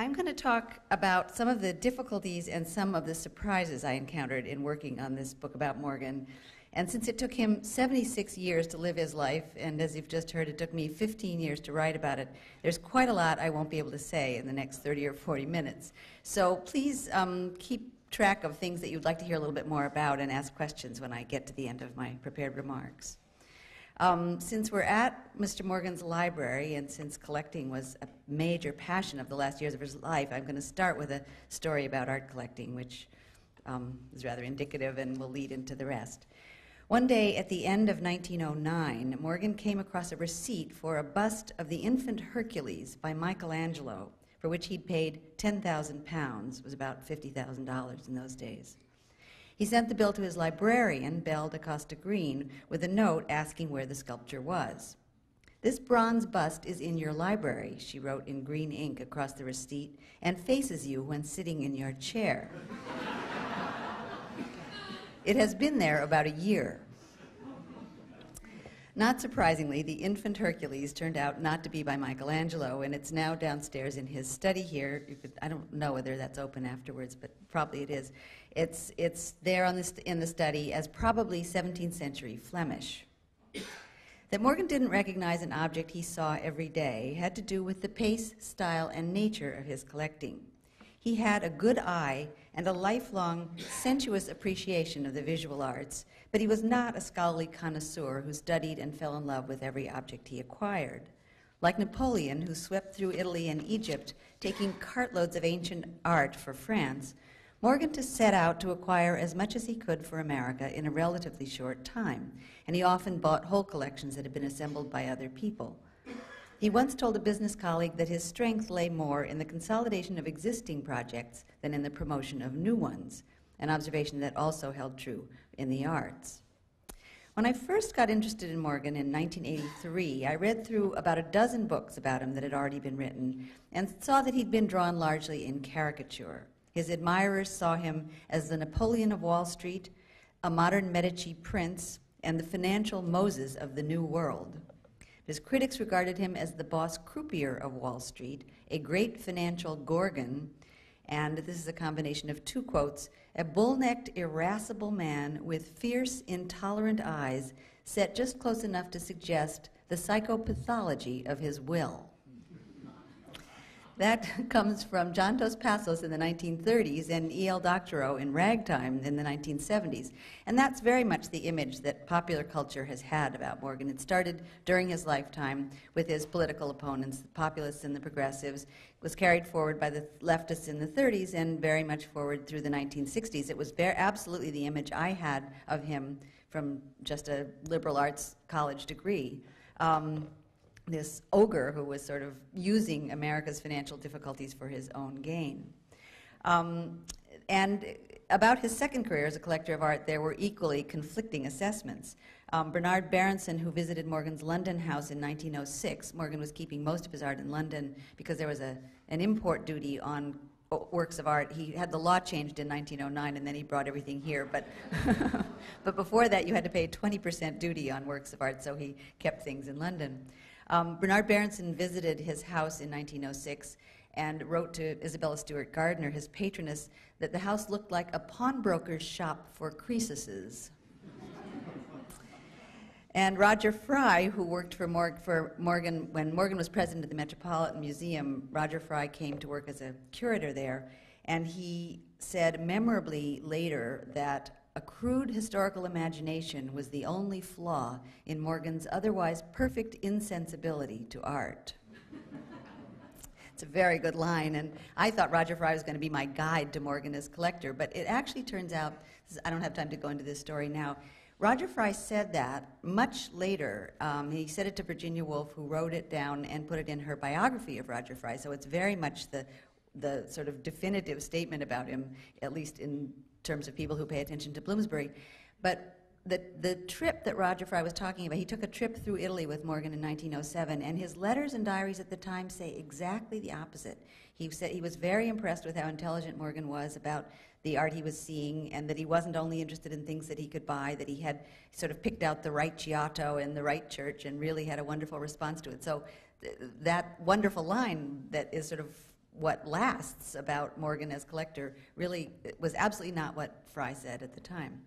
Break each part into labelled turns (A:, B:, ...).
A: I'm going to talk about some of the difficulties and some of the surprises I encountered in working on this book about Morgan. And since it took him 76 years to live his life, and as you've just heard, it took me 15 years to write about it, there's quite a lot I won't be able to say in the next 30 or 40 minutes. So please keep track of things that you'd like to hear a little bit more about and ask questions when I get to the end of my prepared remarks. Since we're at Mr. Morgan's library, and since collecting was a major passion of the last years of his life, I'm going to start with a story about art collecting, which is rather indicative and will lead into the rest. One day at the end of 1909, Morgan came across a receipt for a bust of the infant Hercules by Michelangelo, for which he'd paid 10,000 pounds. It was about $50,000 in those days. He sent the bill to his librarian, Belle de Costa Green, with a note asking where the sculpture was. "This bronze bust is in your library," she wrote in green ink across the receipt, "and faces you when sitting in your chair. It has been there about a year." Not surprisingly, the infant Hercules turned out not to be by Michelangelo, and it's now downstairs in his study here. I don't know whether that's open afterwards, but probably it is. It's there in the study as probably 17th century Flemish. That Morgan didn't recognize an object he saw every day had to do with the pace, style, and nature of his collecting. He had a good eye and a lifelong, sensuous appreciation of the visual arts, but he was not a scholarly connoisseur who studied and fell in love with every object he acquired. Like Napoleon, who swept through Italy and Egypt, taking cartloads of ancient art for France, Morgan set out to acquire as much as he could for America in a relatively short time, and he often bought whole collections that had been assembled by other people. He once told a business colleague that his strength lay more in the consolidation of existing projects than in the promotion of new ones, an observation that also held true in the arts. When I first got interested in Morgan in 1983, I read through about a dozen books about him that had already been written and saw that he'd been drawn largely in caricature. His admirers saw him as the Napoleon of Wall Street, a modern Medici prince, and the financial Moses of the New World. His critics regarded him as the boss croupier of Wall Street, a great financial gorgon, and this is a combination of two quotes, "a bull-necked, irascible man with fierce, intolerant eyes set just close enough to suggest the psychopathology of his will." That comes from John Dos Passos in the 1930s and E.L. Doctorow in Ragtime in the 1970s. And that's very much the image that popular culture has had about Morgan. It started during his lifetime with his political opponents, the populists and the progressives, was carried forward by the leftists in the 30s and very much forward through the 1960s. It was absolutely the image I had of him from just a liberal arts college degree. This ogre who was sort of using America's financial difficulties for his own gain. And about his second career as a collector of art, there were equally conflicting assessments. Bernard Berenson, who visited Morgan's London house in 1906, Morgan was keeping most of his art in London because there was an import duty on works of art. He had the law changed in 1909, and then he brought everything here. But, but before that, you had to pay 20% duty on works of art, so he kept things in London. Bernard Berenson visited his house in 1906 and wrote to Isabella Stewart Gardner, his patroness, that the house looked like a pawnbroker's shop for Croesuses. And Roger Fry, who worked for Morgan, when Morgan was president of the Metropolitan Museum, Roger Fry came to work as a curator there, and he said memorably later that a crude historical imagination was the only flaw in Morgan's otherwise perfect insensibility to art. It's a very good line, and I thought Roger Fry was going to be my guide to Morgan as collector, but it actually turns out, I don't have time to go into this story now, Roger Fry said that much later. He said it to Virginia Woolf, who wrote it down and put it in her biography of Roger Fry, so it's very much the sort of definitive statement about him, at least in terms of people who pay attention to Bloomsbury. But the trip that Roger Fry was talking about, he took a trip through Italy with Morgan in 1907, and his letters and diaries at the time say exactly the opposite. He said he was very impressed with how intelligent Morgan was about the art he was seeing, and that he wasn't only interested in things that he could buy, that he had sort of picked out the right Giotto and the right church and really had a wonderful response to it. So that wonderful line that is sort of what lasts about Morgan as collector really was absolutely not what Fry said at the time.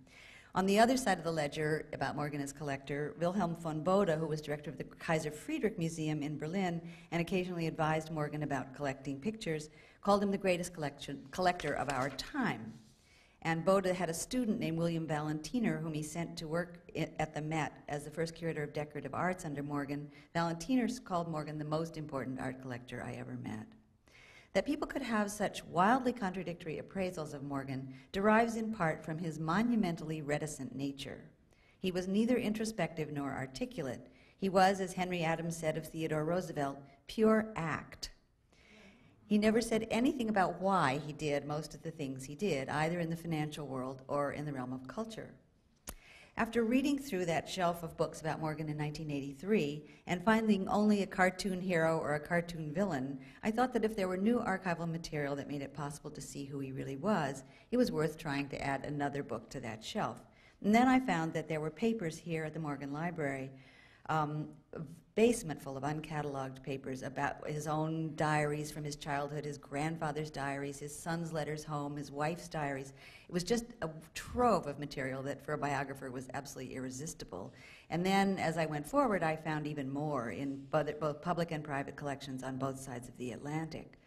A: On the other side of the ledger about Morgan as collector, Wilhelm von Bode, who was director of the Kaiser Friedrich Museum in Berlin and occasionally advised Morgan about collecting pictures, called him the greatest collector of our time. And Bode had a student named William Valentiner, whom he sent to work at the Met as the first curator of decorative arts under Morgan. Valentiner called Morgan the most important art collector I ever met. That people could have such wildly contradictory appraisals of Morgan derives in part from his monumentally reticent nature. He was neither introspective nor articulate. He was, as Henry Adams said of Theodore Roosevelt, pure act. He never said anything about why he did most of the things he did, either in the financial world or in the realm of culture. After reading through that shelf of books about Morgan in 1983 and finding only a cartoon hero or a cartoon villain, I thought that if there were new archival material that made it possible to see who he really was, it was worth trying to add another book to that shelf. And then I found that there were papers here at the Morgan Library, a basement full of uncatalogued papers about his own diaries from his childhood, his grandfather's diaries, his son's letters home, his wife's diaries. It was just a trove of material that for a biographer was absolutely irresistible. And then as I went forward, I found even more in both public and private collections on both sides of the Atlantic.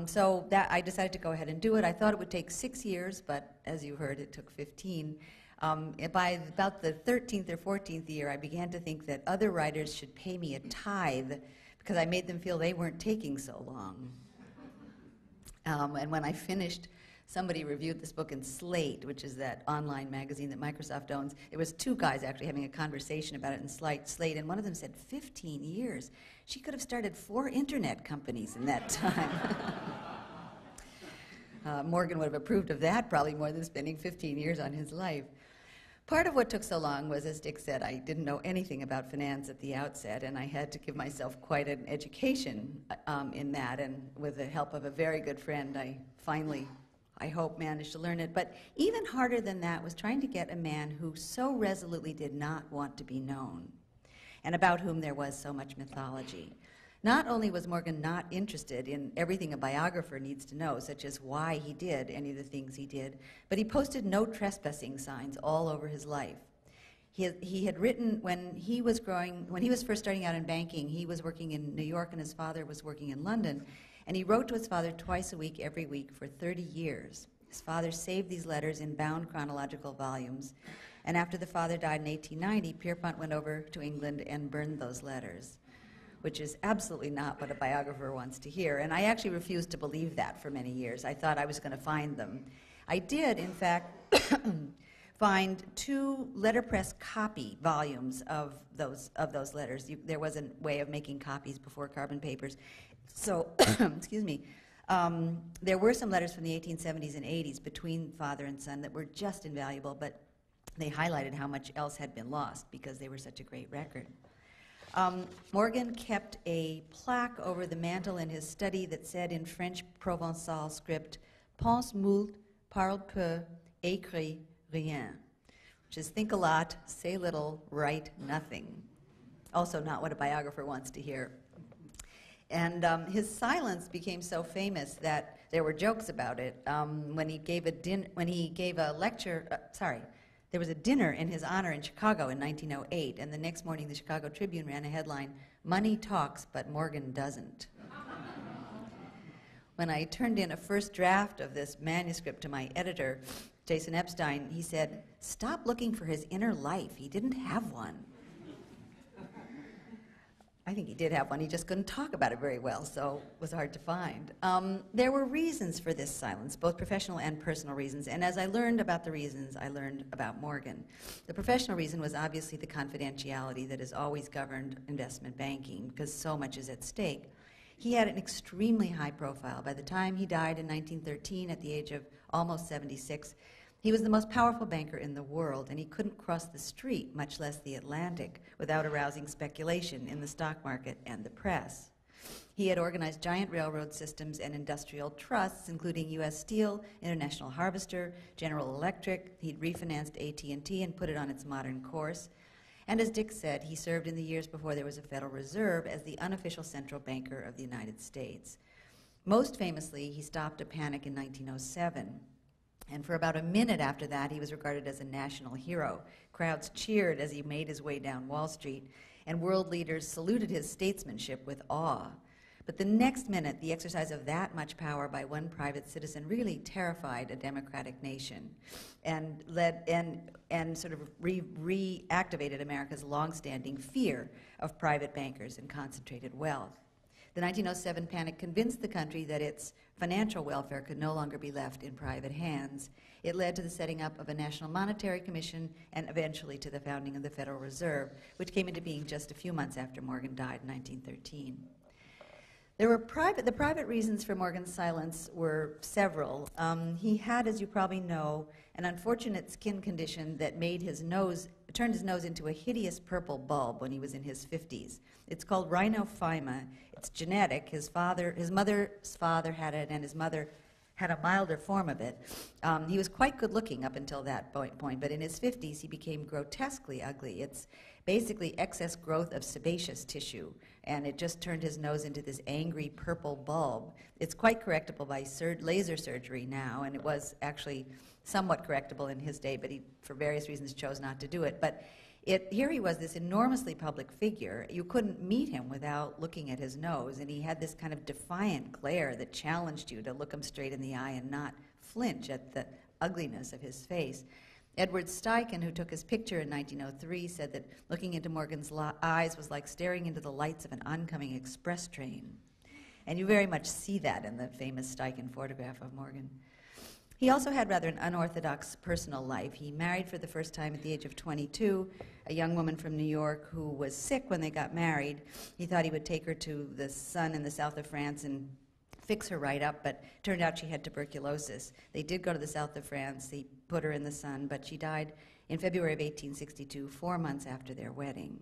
A: So that I decided to go ahead and do it. I thought it would take 6 years, but as you heard, it took 15. By about the 13th or 14th year, I began to think that other writers should pay me a tithe because I made them feel they weren't taking so long. And when I finished, somebody reviewed this book in Slate, which is that online magazine that Microsoft owns. It was two guys actually having a conversation about it in Slate, and one of them said, 15 years. She could have started 4 internet companies in that time. Morgan would have approved of that probably more than spending 15 years on his life. Part of what took so long was, as Dick said, I didn't know anything about finance at the outset, and I had to give myself quite an education in that, and with the help of a very good friend, I finally, I hope, managed to learn it. But even harder than that was trying to get a man who so resolutely did not want to be known, and about whom there was so much mythology. Not only was Morgan not interested in everything a biographer needs to know, such as why he did any of the things he did, but he posted no trespassing signs all over his life. He had written when he was first starting out in banking, he was working in New York and his father was working in London, and he wrote to his father twice a week, every week, for 30 years. His father saved these letters in bound chronological volumes, and after the father died in 1890, Pierpont went over to England and burned those letters, which is absolutely not what a biographer wants to hear. And I actually refused to believe that for many years. I thought I was going to find them. I did, in fact, find 2 letterpress copy volumes of those letters. There was a way of making copies before carbon papers. So, excuse me, there were some letters from the 1870s and 80s between father and son that were just invaluable, but they highlighted how much else had been lost because they were such a great record. Morgan kept a plaque over the mantel in his study that said in French Provençal script, pense moult, parle peu, écrit rien, which is think a lot, say little, write nothing. Also not what a biographer wants to hear. And his silence became so famous that there were jokes about it. When he gave a lecture, there was a dinner in his honor in Chicago in 1908, and the next morning the Chicago Tribune ran a headline, "Money talks, but Morgan doesn't." When I turned in a first draft of this manuscript to my editor, Jason Epstein, he said, "Stop looking for his inner life. He didn't have one." I think he did have one, he just couldn't talk about it very well, so it was hard to find. There were reasons for this silence, both professional and personal reasons, and as I learned about the reasons, I learned about Morgan. The professional reason was obviously the confidentiality that has always governed investment banking, because so much is at stake. He had an extremely high profile. By the time he died in 1913, at the age of almost 76, he was the most powerful banker in the world, and he couldn't cross the street, much less the Atlantic, without arousing speculation in the stock market and the press. He had organized giant railroad systems and industrial trusts, including U.S. Steel, International Harvester, General Electric. He'd refinanced AT&T and put it on its modern course. And as Dick said, he served in the years before there was a Federal Reserve as the unofficial central banker of the United States. Most famously, he stopped a panic in 1907. And for about a minute after that, he was regarded as a national hero. Crowds cheered as he made his way down Wall Street, and world leaders saluted his statesmanship with awe. But the next minute, the exercise of that much power by one private citizen really terrified a democratic nation and sort of reactivated America's longstanding fear of private bankers and concentrated wealth. The 1907 panic convinced the country that its financial welfare could no longer be left in private hands. It led to the setting up of a National Monetary Commission and eventually to the founding of the Federal Reserve, which came into being just a few months after Morgan died in 1913. The private reasons for Morgan's silence were several. He had, as you probably know, an unfortunate skin condition that turned his nose into a hideous purple bulb when he was in his 50s. It's called rhinophyma. It's genetic. His mother's father had it, and his mother had a milder form of it. He was quite good looking up until that point, but in his 50s he became grotesquely ugly. It's basically excess growth of sebaceous tissue, and it just turned his nose into this angry purple bulb. It's quite correctable by laser surgery now, and it was actually somewhat correctable in his day, but he, for various reasons, chose not to do it. But here he was, this enormously public figure. You couldn't meet him without looking at his nose, and he had this kind of defiant glare that challenged you to look him straight in the eye and not flinch at the ugliness of his face. Edward Steichen, who took his picture in 1903, said that looking into Morgan's eyes was like staring into the lights of an oncoming express train. And you very much see that in the famous Steichen photograph of Morgan. He also had rather an unorthodox personal life. He married for the first time at the age of 22, a young woman from New York who was sick when they got married. He thought he would take her to the sun in the south of France and fix her right up, but turned out she had tuberculosis. They did go to the south of France. They put her in the sun, but she died in February of 1862, 4 months after their wedding.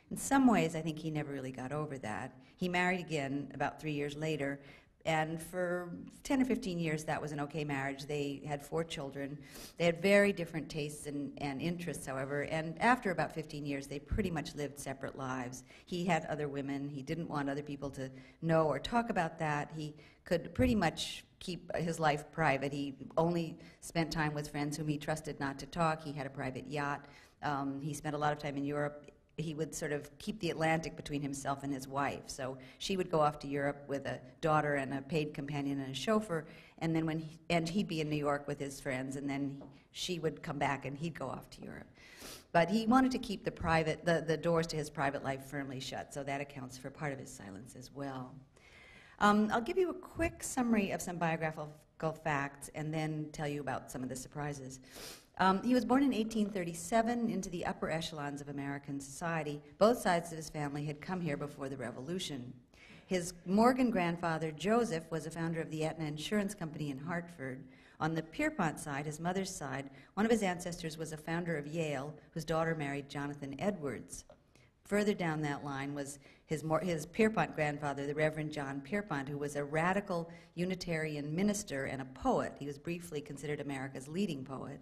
A: In some ways, I think he never really got over that. He married again about 3 years later, and for 10 or 15 years, that was an okay marriage. They had 4 children. They had very different tastes and interests, however, and after about 15 years, they pretty much lived separate lives. He had other women. He didn't want other people to know or talk about that. He could pretty much keep his life private. He only spent time with friends whom he trusted not to talk. He had a private yacht. He spent a lot of time in Europe. He would sort of keep the Atlantic between himself and his wife. So she would go off to Europe with a daughter and a paid companion and a chauffeur, and then he'd be in New York with his friends, and then she would come back and he'd go off to Europe. But he wanted to keep the doors to his private life firmly shut, so that accounts for part of his silence as well. I'll give you a quick summary of some biographical facts and then tell you about some of the surprises. He was born in 1837 into the upper echelons of American society. Both sides of his family had come here before the Revolution. His Morgan grandfather, Joseph, was a founder of the Aetna Insurance Company in Hartford. On the Pierpont side, his mother's side, one of his ancestors was a founder of Yale, whose daughter married Jonathan Edwards. Further down that line was his Pierpont grandfather, the Reverend John Pierpont, who was a radical Unitarian minister and a poet. He was briefly considered America's leading poet.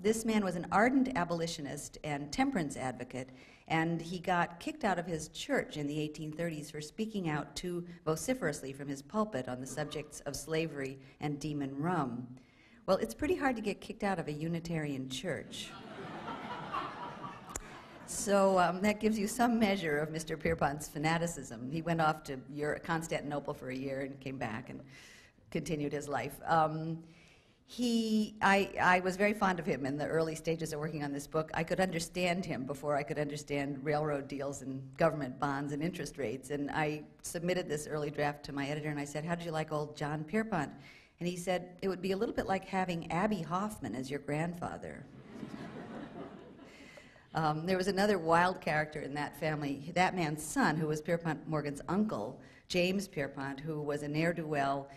A: This man was an ardent abolitionist and temperance advocate, and he got kicked out of his church in the 1830s for speaking out too vociferously from his pulpit on the subjects of slavery and demon rum. Well, it's pretty hard to get kicked out of a Unitarian church. So that gives you some measure of Mr. Pierpont's fanaticism. He went off to Constantinople for a year and came back and continued his life. I was very fond of him in the early stages of working on this book. I could understand him before I could understand railroad deals and government bonds and interest rates. And I submitted this early draft to my editor, and I said, "How did you like old John Pierpont?" And he said, "It would be a little bit like having Abby Hoffman as your grandfather." There was another wild character in that family. That man's son, who was Pierpont Morgan's uncle, James Pierpont, who was a ne'er-do-well,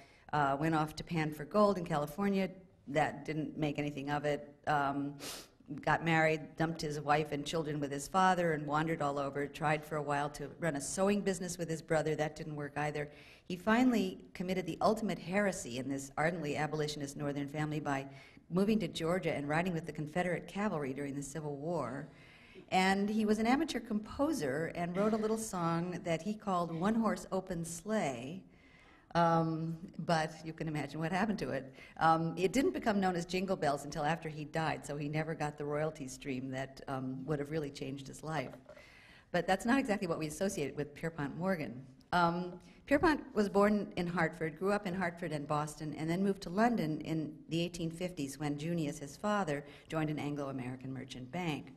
A: went off to pan for gold in California. That didn't make anything of it. Got married, dumped his wife and children with his father, and wandered all over. Tried for a while to run a sewing business with his brother. That didn't work either. He finally committed the ultimate heresy in this ardently abolitionist northern family by moving to Georgia and riding with the Confederate cavalry during the Civil War. And he was an amateur composer and wrote a little song that he called One Horse Open Sleigh, But you can imagine what happened to it. It didn't become known as Jingle Bells until after he died, so he never got the royalty stream that would have really changed his life. But that's not exactly what we associate with Pierpont Morgan. Pierpont was born in Hartford, grew up in Hartford and Boston, and then moved to London in the 1850s when Junius, his father, joined an Anglo-American merchant bank.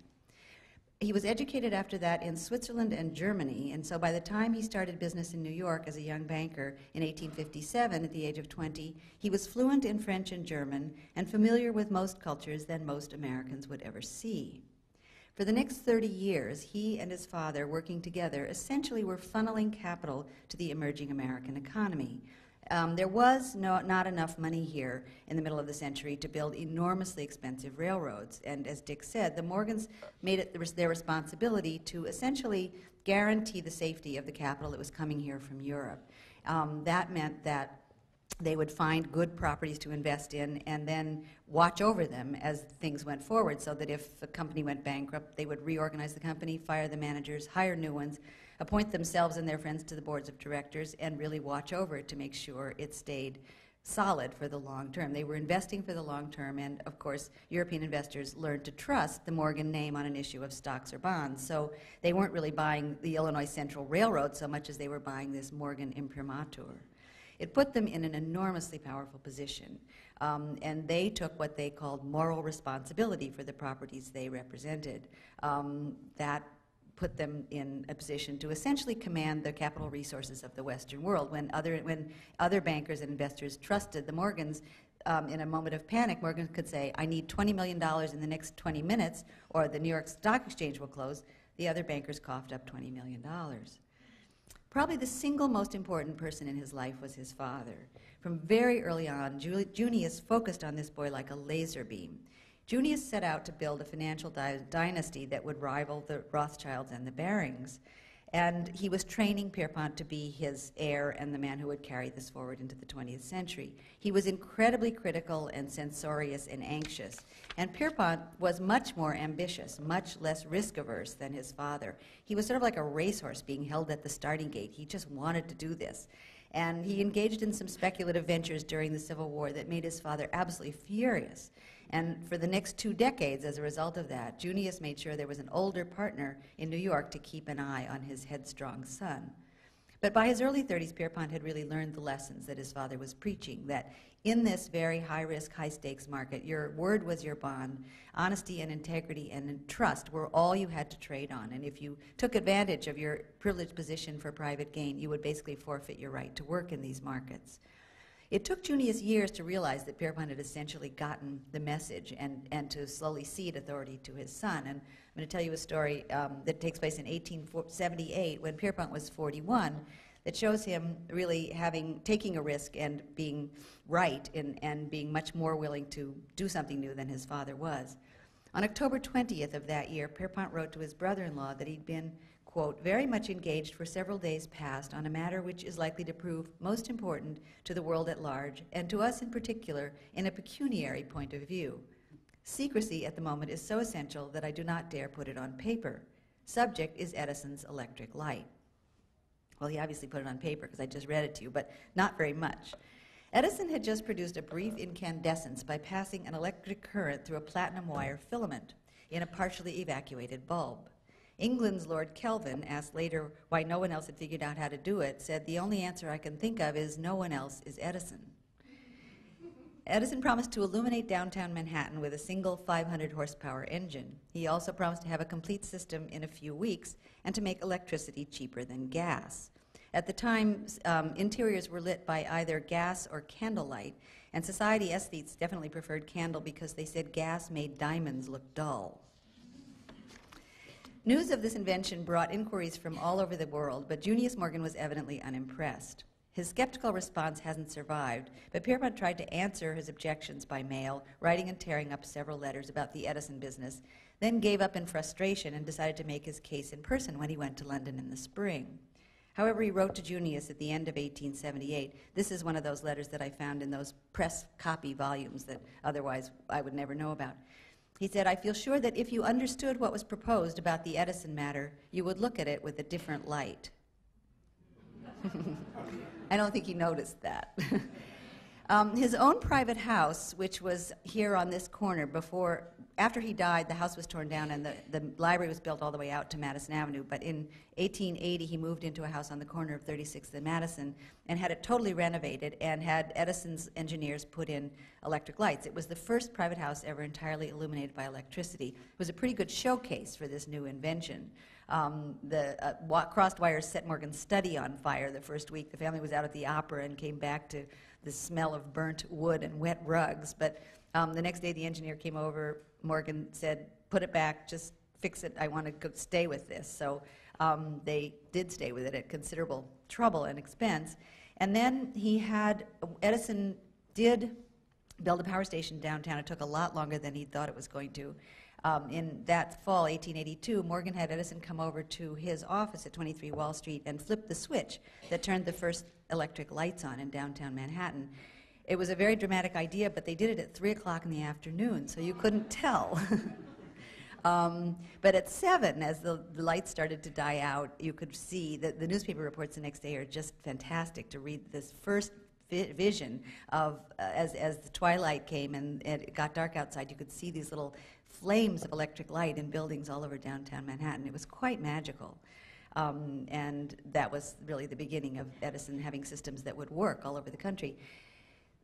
A: He was educated after that in Switzerland and Germany, and so by the time he started business in New York as a young banker in 1857 at the age of 20, he was fluent in French and German and familiar with most cultures than most Americans would ever see. For the next 30 years, he and his father, working together, essentially were funneling capital to the emerging American economy. There was not enough money here in the middle of the century to build enormously expensive railroads. And as Dick said, the Morgans made it their responsibility to essentially guarantee the safety of the capital that was coming here from Europe. That meant that they would find good properties to invest in and then watch over them as things went forward, so that if a company went bankrupt, they would reorganize the company, fire the managers, hire new ones, appoint themselves and their friends to the boards of directors, and really watch over it to make sure it stayed solid for the long term. They were investing for the long term, and of course, European investors learned to trust the Morgan name on an issue of stocks or bonds. So they weren't really buying the Illinois Central Railroad so much as they were buying this Morgan imprimatur. It put them in an enormously powerful position, and they took what they called moral responsibility for the properties they represented. That put them in a position to essentially command the capital resources of the Western world. When other bankers and investors trusted the Morgans, in a moment of panic, Morgan could say, I need $20 million in the next 20 minutes, or the New York Stock Exchange will close. The other bankers coughed up $20 million. Probably the single most important person in his life was his father. From very early on, Junius focused on this boy like a laser beam. Junius set out to build a financial dynasty that would rival the Rothschilds and the Barings. And he was training Pierpont to be his heir and the man who would carry this forward into the 20th century. He was incredibly critical and censorious and anxious. And Pierpont was much more ambitious, much less risk-averse than his father. He was sort of like a racehorse being held at the starting gate. He just wanted to do this. And he engaged in some speculative ventures during the Civil War that made his father absolutely furious. And for the next 2 decades, as a result of that, Junius made sure there was an older partner in New York to keep an eye on his headstrong son. But by his early 30s, Pierpont had really learned the lessons that his father was preaching, that in this very high-risk, high-stakes market, your word was your bond. Honesty and integrity and trust were all you had to trade on. And if you took advantage of your privileged position for private gain, you would basically forfeit your right to work in these markets. It took Junius years to realize that Pierpont had essentially gotten the message and to slowly cede authority to his son. And I'm going to tell you a story that takes place in 1878 when Pierpont was 41 that shows him really taking a risk and being right and being much more willing to do something new than his father was. On October 20th of that year, Pierpont wrote to his brother-in-law that he'd been, quote, very much engaged for several days past on a matter which is likely to prove most important to the world at large, and to us in particular, in a pecuniary point of view. Secrecy at the moment is so essential that I do not dare put it on paper. Subject is Edison's electric light. Well, he obviously put it on paper because I just read it to you, but not very much. Edison had just produced a brief incandescence by passing an electric current through a platinum wire filament in a partially evacuated bulb. England's Lord Kelvin, asked later why no one else had figured out how to do it, said, the only answer I can think of is no one else is Edison. Edison promised to illuminate downtown Manhattan with a single 500 horsepower engine. He also promised to have a complete system in a few weeks and to make electricity cheaper than gas. At the time, interiors were lit by either gas or candlelight, and society aesthetes definitely preferred candle because they said gas made diamonds look dull. News of this invention brought inquiries from all over the world, but Junius Morgan was evidently unimpressed. His skeptical response hasn't survived, but Pierpont tried to answer his objections by mail, writing and tearing up several letters about the Edison business, then gave up in frustration and decided to make his case in person when he went to London in the spring. However, he wrote to Junius at the end of 1878. This is one of those letters that I found in those press copy volumes that otherwise I would never know about. He said, I feel sure that if you understood what was proposed about the Edison matter, you would look at it with a different light. I don't think he noticed that. His own private house, which was here on this corner after he died, the house was torn down and the library was built all the way out to Madison Avenue. But in 1880, he moved into a house on the corner of 36th and Madison and had it totally renovated and had Edison's engineers put in electric lights. It was the first private house ever entirely illuminated by electricity. It was a pretty good showcase for this new invention. The crossed wires set Morgan's study on fire the first week. The family was out at the opera and came back to the smell of burnt wood and wet rugs. But the next day the engineer came over. Morgan said, "Put it back, just fix it. I want to stay with this." So they did stay with it at considerable trouble and expense. And then Edison did build a power station downtown. It took a lot longer than he thought it was going to. In that fall, 1882, Morgan had Edison come over to his office at 23 Wall Street and flip the switch that turned the first electric lights on in downtown Manhattan. It was a very dramatic idea, but they did it at 3 o'clock in the afternoon, so you couldn't tell. But at 7, as the lights started to die out, you could see that the newspaper reports the next day are just fantastic to read this first vision of, as the twilight came and it got dark outside, you could see these little flames of electric light in buildings all over downtown Manhattan. It was quite magical. And that was really the beginning of Edison having systems that would work all over the country.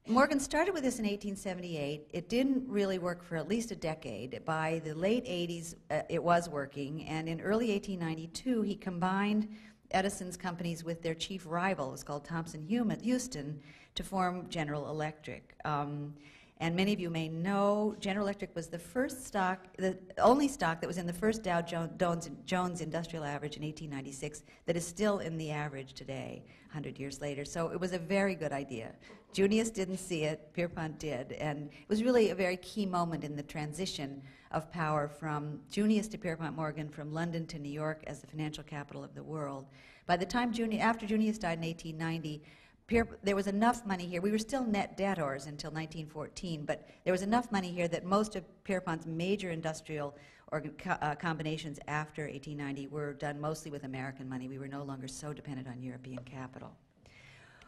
A: Morgan started with this in 1878. It didn't really work for at least a decade. By the late 80s, it was working, and in early 1892, he combined Edison's companies with their chief rival, it was called Thomson-Houston, to form General Electric. And many of you may know General Electric was the only stock that was in the first Dow Jones Industrial Average in 1896 that is still in the average today, 100 years later. So it was a very good idea. Junius didn't see it, Pierpont did, and it was really a very key moment in the transition of power from Junius to Pierpont Morgan, from London to New York as the financial capital of the world. By the time after Junius died in 1890, there was enough money here. We were still net debtors until 1914, but there was enough money here that most of Pierpont's major industrial combinations after 1890 were done mostly with American money. We were no longer so dependent on European capital.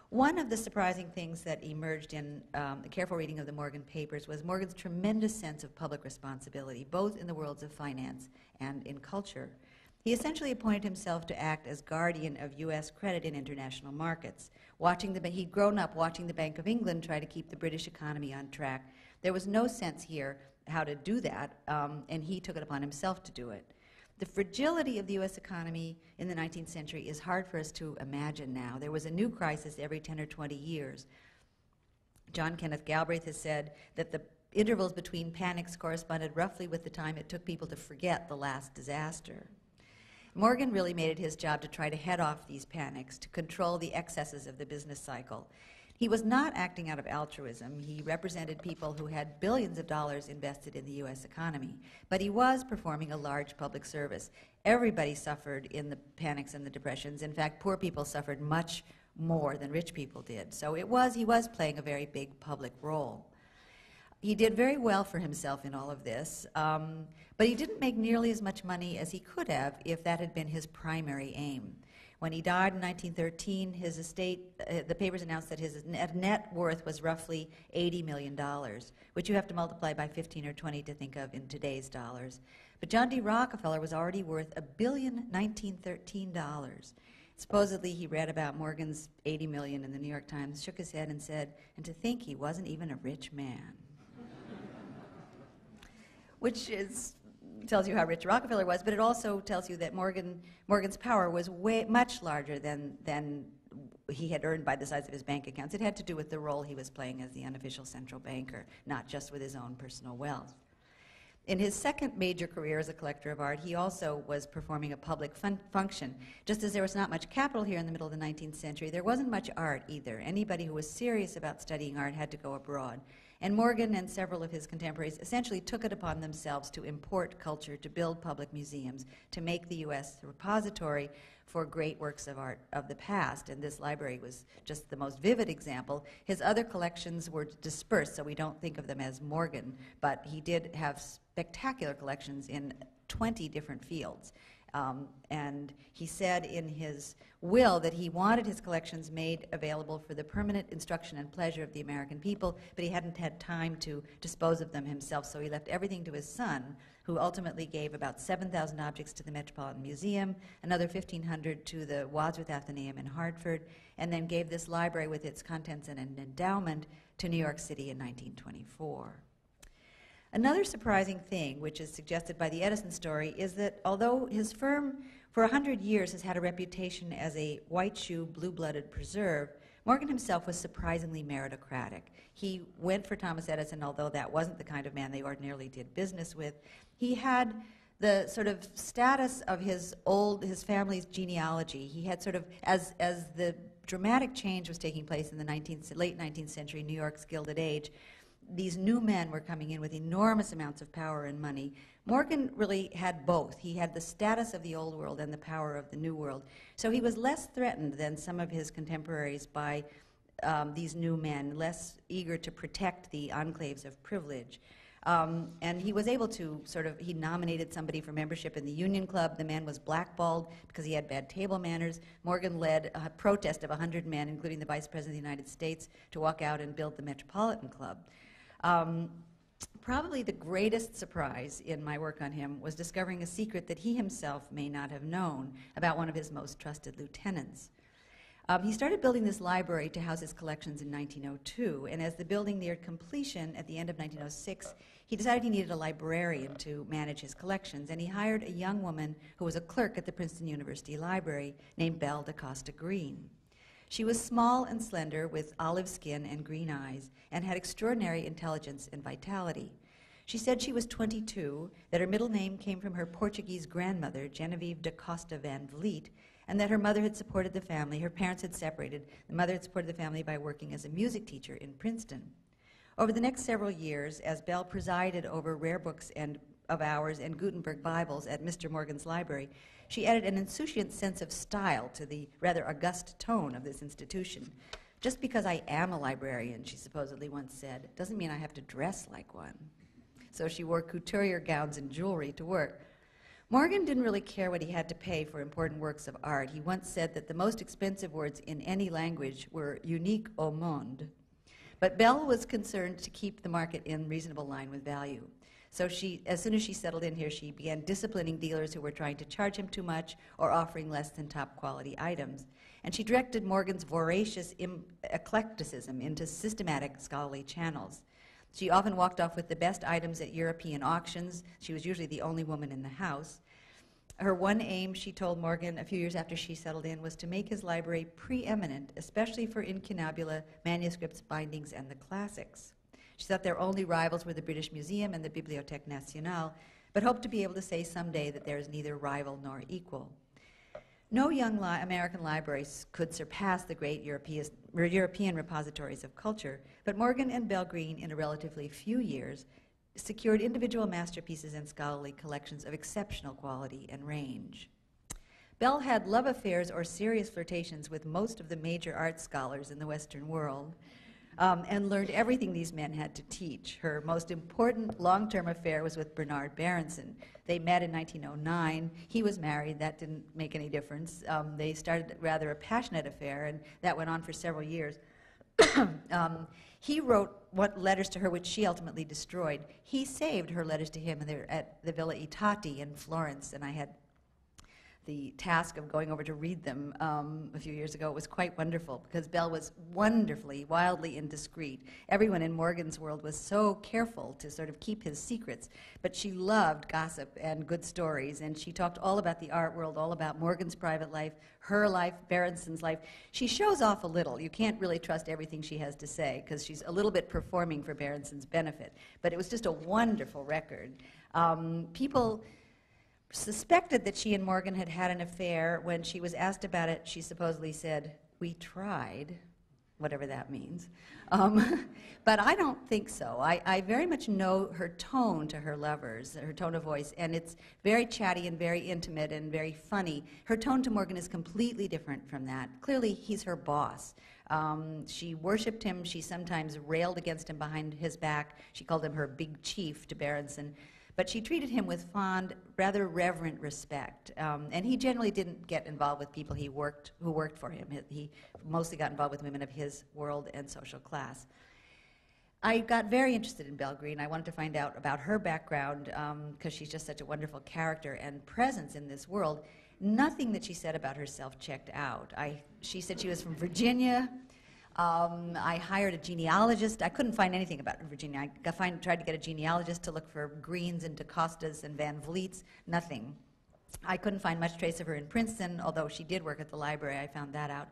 A: One of the surprising things that emerged in a careful reading of the Morgan papers was Morgan's tremendous sense of public responsibility, both in the worlds of finance and in culture. He essentially appointed himself to act as guardian of U.S. credit in international markets. He'd grown up watching the Bank of England try to keep the British economy on track. There was no sense here how to do that, and he took it upon himself to do it. The fragility of the U.S. economy in the 19th century is hard for us to imagine now. There was a new crisis every 10 or 20 years. John Kenneth Galbraith has said that the intervals between panics corresponded roughly with the time it took people to forget the last disaster. Morgan really made it his job to try to head off these panics, to control the excesses of the business cycle. He was not acting out of altruism. He represented people who had billions of dollars invested in the U.S. economy. But he was performing a large public service. Everybody suffered in the panics and the depressions. In fact, poor people suffered much more than rich people did. So he was playing a very big public role. He did very well for himself in all of this, but he didn't make nearly as much money as he could have if that had been his primary aim. When he died in 1913, his estate, the papers announced that his net worth was roughly $80 million, which you have to multiply by 15 or 20 to think of in today's dollars. But John D. Rockefeller was already worth $1,013,000. Supposedly, he read about Morgan's $80 million in the New York Times, shook his head and said, "And to think he wasn't even a rich man." Which tells you how rich Rockefeller was, but it also tells you that Morgan's power was much larger than he had earned by the size of his bank accounts. It had to do with the role he was playing as the unofficial central banker, not just with his own personal wealth. In his second major career as a collector of art, he also was performing a public function. Just as there was not much capital here in the middle of the 19th century, there wasn't much art either. Anybody who was serious about studying art had to go abroad. And Morgan and several of his contemporaries essentially took it upon themselves to import culture, to build public museums, to make the U.S. the repository for great works of art of the past. And this library was just the most vivid example. His other collections were dispersed, so we don't think of them as Morgan, but he did have spectacular collections in 20 different fields. And he said in his will that he wanted his collections made available for the permanent instruction and pleasure of the American people, but he hadn't had time to dispose of them himself, so he left everything to his son, who ultimately gave about 7,000 objects to the Metropolitan Museum, another 1,500 to the Wadsworth Atheneum in Hartford, and then gave this library with its contents and an endowment to New York City in 1924. Another surprising thing, which is suggested by the Edison story, is that although his firm for 100 years has had a reputation as a white shoe, blue-blooded preserve, Morgan himself was surprisingly meritocratic. He went for Thomas Edison, although that wasn't the kind of man they ordinarily did business with. He had the sort of status of his family's genealogy. He had sort of, as the dramatic change was taking place in the late 19th century, New York's Gilded Age, these new men were coming in with enormous amounts of power and money. Morgan really had both. He had the status of the old world and the power of the new world. So he was less threatened than some of his contemporaries by these new men, less eager to protect the enclaves of privilege. And he was able to he nominated somebody for membership in the Union Club. The man was blackballed because he had bad table manners. Morgan led a protest of 100 men, including the Vice President of the United States, to walk out and build the Metropolitan Club. Probably the greatest surprise in my work on him was discovering a secret that he himself may not have known about one of his most trusted lieutenants. He started building this library to house his collections in 1902, and as the building neared completion at the end of 1906, he decided he needed a librarian to manage his collections, and he hired a young woman who was a clerk at the Princeton University Library named Belle DaCosta Green. She was small and slender with olive skin and green eyes and had extraordinary intelligence and vitality. She said she was 22, that her middle name came from her Portuguese grandmother, Genevieve da Costa van Vliet, and that her mother had supported the family. Her parents had separated. The mother had supported the family by working as a music teacher in Princeton. Over the next several years, as Belle presided over rare books of ours and Gutenberg Bibles at Mr. Morgan's library, she added an insouciant sense of style to the rather august tone of this institution. Just because I am a librarian, she supposedly once said, doesn't mean I have to dress like one. So she wore couturier gowns and jewelry to work. Morgan didn't really care what he had to pay for important works of art. He once said that the most expensive words in any language were unique au monde. But Belle was concerned to keep the market in reasonable line with value. So as soon as she settled in here, she began disciplining dealers who were trying to charge him too much or offering less than top quality items. And she directed Morgan's voracious eclecticism into systematic scholarly channels. She often walked off with the best items at European auctions. She was usually the only woman in the house. Her one aim, she told Morgan a few years after she settled in, was to make his library preeminent, especially for incunabula, manuscripts, bindings, and the classics. She thought their only rivals were the British Museum and the Bibliothèque Nationale, but hoped to be able to say someday that there is neither rival nor equal. No young American libraries could surpass the great European repositories of culture, but Morgan and Belle Green, in a relatively few years, secured individual masterpieces and scholarly collections of exceptional quality and range. Belle had love affairs or serious flirtations with most of the major art scholars in the Western world, and learned everything these men had to teach. Her most important long-term affair was with Bernard Berenson. They met in 1909. He was married. That didn't make any difference. They started rather a passionate affair, and that went on for several years. He wrote letters to her, which she ultimately destroyed. He saved her letters to him at the Villa Itati in Florence, and I had the task of going over to read them a few years ago. It was quite wonderful because Belle was wonderfully, wildly indiscreet. Everyone in Morgan's world was so careful to sort of keep his secrets, but she loved gossip and good stories, and she talked all about the art world, all about Morgan's private life, her life, Berenson's life. She shows off a little. You can't really trust everything she has to say because she's a little bit performing for Berenson's benefit, but it was just a wonderful record. People suspected that she and Morgan had had an affair. When she was asked about it, she supposedly said, "We tried," whatever that means. But I don't think so. I very much know her tone to her lovers, her tone of voice, and it's very chatty and very intimate and very funny. Her tone to Morgan is completely different from that. Clearly, he's her boss. She worshipped him. She sometimes railed against him behind his back. She called him her big chief to Berenson. But she treated him with fond, rather reverent respect. And he generally didn't get involved with people who worked for him. He mostly got involved with women of his world and social class. I got very interested in Belle Green. I wanted to find out about her background because she's just such a wonderful character and presence in this world. Nothing that she said about herself checked out. She said she was from Virginia. I hired a genealogist. I couldn't find anything about Virginia. I tried to get a genealogist to look for Greens and DaCostas and Van Vliets. Nothing. I couldn't find much trace of her in Princeton, although she did work at the library. I found that out.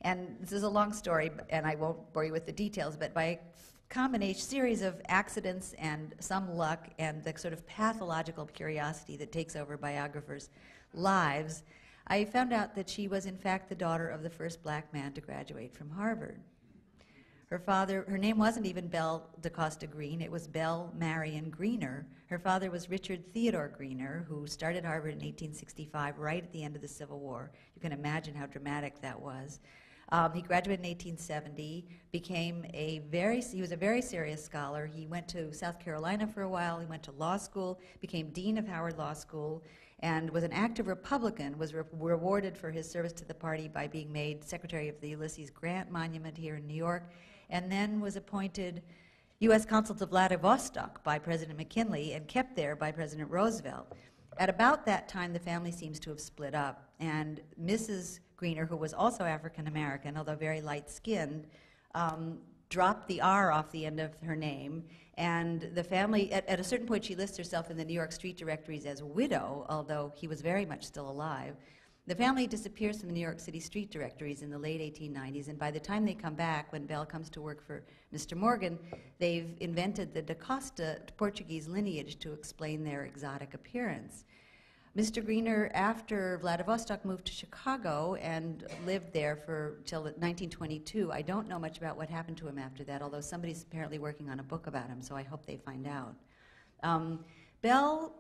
A: And this is a long story, and I won't bore you with the details, but by a combination, series of accidents and some luck and the sort of pathological curiosity that takes over biographers' lives, I found out that she was in fact the daughter of the first black man to graduate from Harvard. Her name wasn't even Belle DaCosta Green, it was Belle Marion Greener. Her father was Richard Theodore Greener, who started Harvard in 1865, right at the end of the Civil War. You can imagine how dramatic that was. He graduated in 1870, he was a very serious scholar. He went to South Carolina for a while, he went to law school, became dean of Howard Law School, and was an active Republican, was rewarded for his service to the party by being made secretary of the Ulysses Grant Monument here in New York, and then was appointed U.S. Consul to Vladivostok by President McKinley and kept there by President Roosevelt. At about that time, the family seems to have split up, and Mrs. Greener, who was also African-American, although very light-skinned, dropped the R off the end of her name, and the family, at a certain point, she lists herself in the New York street directories as widow, although he was very much still alive. The family disappears from the New York City street directories in the late 1890s, and by the time they come back, when Belle comes to work for Mr. Morgan, they've invented the DaCosta Portuguese lineage to explain their exotic appearance. Mr. Greener, after Vladivostok, moved to Chicago and lived there till 1922. I don't know much about what happened to him after that, although somebody's apparently working on a book about him, so I hope they find out. Belle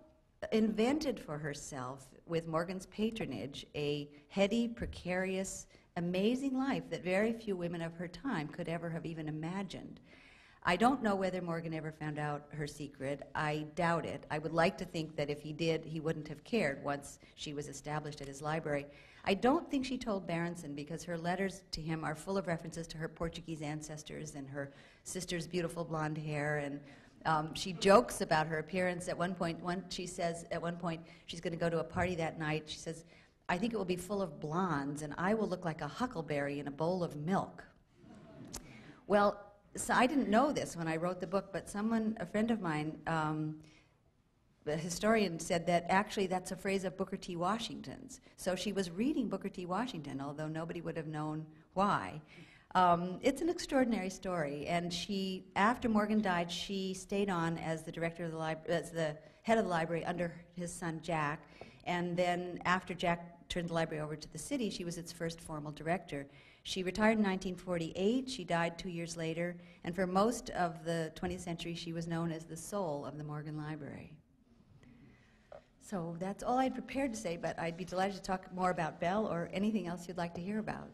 A: invented for herself, with Morgan's patronage, a heady, precarious, amazing life that very few women of her time could ever have even imagined. I don't know whether Morgan ever found out her secret. I doubt it. I would like to think that if he did, he wouldn't have cared once she was established at his library. I don't think she told Berenson because her letters to him are full of references to her Portuguese ancestors and her sister's beautiful blonde hair, and she jokes about her appearance at one point. She says at one point she's going to go to a party that night. She says, "I think it will be full of blondes, and I will look like a huckleberry in a bowl of milk." Well, so I didn't know this when I wrote the book, but a friend of mine, a historian, said that actually that's a phrase of Booker T. Washington's. So she was reading Booker T. Washington, although nobody would have known why. It's an extraordinary story, and after Morgan died, she stayed on as the director of the library, as the head of the library under his son Jack, and then after Jack turned the library over to the city, she was its first formal director. She retired in 1948, she died 2 years later, and for most of the 20th century, she was known as the soul of the Morgan Library. So that's all I'd prepared to say, but I'd be delighted to talk more about Belle or anything else you'd like to hear about.